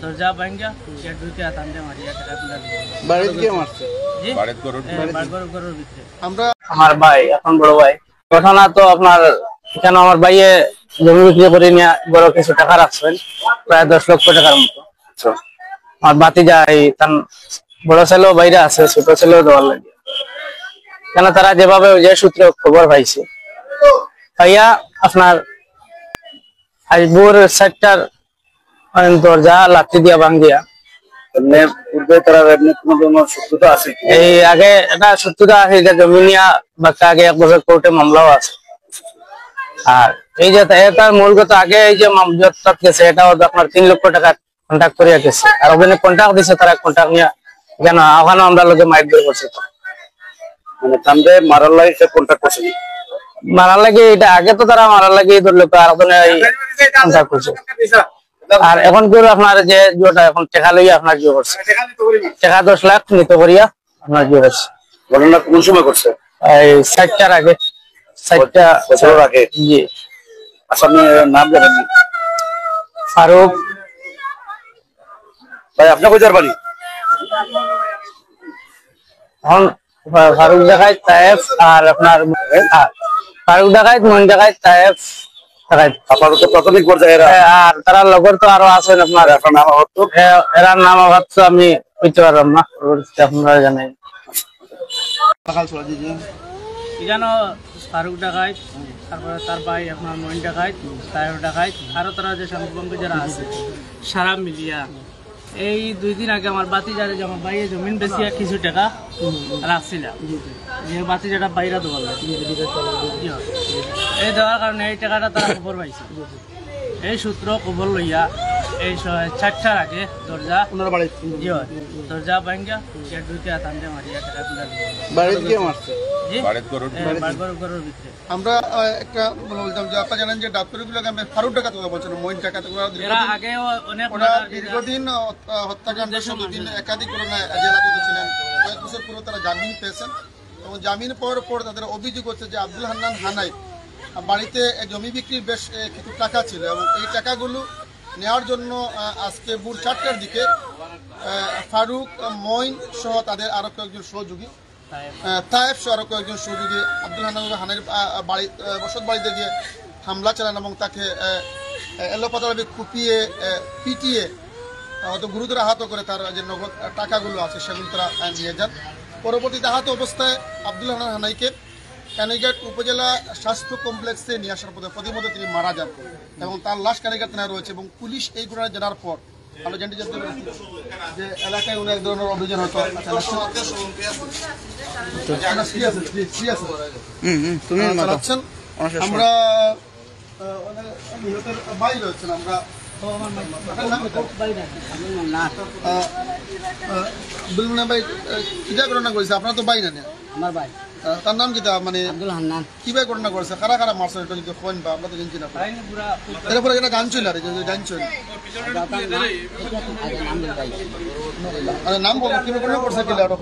দরজা ভাঙ্গা গেট ঢুকে আতান্তে মারিয়া টাকা তুলে বাড়িতে কে মারছে? জি গরুর ভিতরে আমরা আমার ভাই এখন বড় ভাই ঘটনা তো আপনার এখানে আমার ভাইয়ে জমি বিক্রি করে নিয়ে বড় কিছু টাকা রাখছেন প্রায় 10 লক্ষ টাকার মতো। আমার বাতি যায় তার বড় ছেলেও বাইরে আছে, ছোট ছেলেও দেওয়ার লাগে। কেন তারা যেভাবে যে সূত্রে খবর পাইছে ভাইয়া আপনার আজ ভোর 7টার দরজা লাঠি দিয়া ভাঙ্গিয়া এই আগে এটা শত্রুতা আছে, জমি নিয়া বাচ্চা আগে 1 বছর কোর্টে মামলাও আছে। আর এই যে তার মূল কথা আগে এই যে গেছে এটা আপনার 3 লক্ষ টাকা কন্ট্যাক্ট করিয়া গেছে। আর ওখানে কন্ট্যাক্ট দিছে, তারা কন্ট্যাক্ট নিয়ে কেন ওখানে আমরা লোকে মাইট বের করছি। মানে তামরে মারার লাগে সে কন্টাক্ট করছে, মারার লাগে এটা আগে তো তারা মারার লাগে ধরলো আর ওখানে কন্ট্যাক্ট করছে। আর এখন কি আপনার যে জোটা এখন টাকা লইয়া আপনার জো করছে, টাকা 10 লাখ নিতে করিয়া আপনার জো করছে। ঘটনা কোন সময় করছে? এই 7টার আগে, 7টা বছর আগে। জি। আচ্ছা, আপনি নাম জানেন? ফারুক। ভাই আপনার কোথায় বাড়ি? এখন ফারুক ডাকাইত তায়েফ আর আপনার ফারুক ডাকাইত মন ডাকাইত তায়েফ ডাকাইত। আপনার তো প্রাথমিক পর্যায়ে আর তারা লগর তো আরো আছেন আপনার, আপনার নাম হতো এরার নাম ভাবছো আমি কইতে পারলাম না, আপনারা জানেন। এখানে ফারুক ডাকাইত, তারপরে তার ভাই আপনার মইন ডাকাইত, তায়েফ ডাকাইত, আরো তারা যে সংবঙ্গ যারা আছে সারা মিলিয়া এই 2 দিন আগে আমার বাতি যারে আমার ভাইয়ে জমিন বেশিয়া কিছু টাকা রাখছিলাম, যে বাতি যেটা বাইরা দেওয়ার এই দেওয়ার কারণে এই টাকাটা তারা খবর পাইছে। এই সূত্র খবর লইয়া এই 4টার আগে দরজা দরজা ভাঙ্গা গেট ঢুকে আতান্তে মারিয়া টাকা তুলে বাড়িতে কে মারছে? গরুর ভিতরে। আমরা একটা বলতাম যে আপনারা জানেন যে ডাক্তারগুলো ফারুক ডাকাত বলছেন, মইন ডাকাত এরা আগেও অনেক দীর্ঘদিন হত্যাকাণ্ড দিন একাধিক ঘটনায় জেলাজত ছিলেন। কয়েক বছর পুরো তারা জামিন পেয়েছেন এবং জামিন পাওয়ার পর তাদের অভিযোগ হচ্ছে যে আব্দুল হান্নান হানাই বাড়িতে জমি বিক্রির বেশ কিছু টাকা ছিল এবং এই টাকাগুলো নেওয়ার জন্য আজকে ভোর 4টার দিকে ফারুক, মইন সহ তাদের আরো কয়েকজন সহযোগী, তায়েফ সহ আরো কয়েকজন সহযোগী আব্দুল হান্নান হানাইয়ের বাড়ি বসত বাড়িতে গিয়ে হামলা চালান এবং তাকে এলোপাতাভাবে কুপিয়ে পিটিয়ে হয়তো গুরুতর আহত করে তার যে নগদ টাকাগুলো আছে সেগুলো তারা নিয়ে যান। পরবর্তীতে আহত অবস্থায় আব্দুল হান্নান হানাইকে কানাইঘাট উপজেলা স্বাস্থ্য কমপ্লেক্সে নিয়ে আসার পথে প্রতিমধ্যে তিনি মারা যান এবং তার লাশ কানাইঘাট থানায় রয়েছে। এবং পুলিশ এই ঘটনা জানার পর আমরা জানতে পেরেছি যে এলাকায় উনি এক ধরনের অভিযান হতো। আমরা বাইরে হচ্ছেন আমরা ভাই কিটা ঘটনা করেছে আপনার তো বাই না আমার ভাই, তার নাম কিতা মানে আব্দুল হান্নান। কিভাবে ঘটনা করেছে, কারা কারা মারছে এটা যদি কোন বা আমরা তো জানছি না। এরপরে এটা গান চলে আর গান চলে নাম বলো কিভাবে ঘটনা করছে কিলা ওটা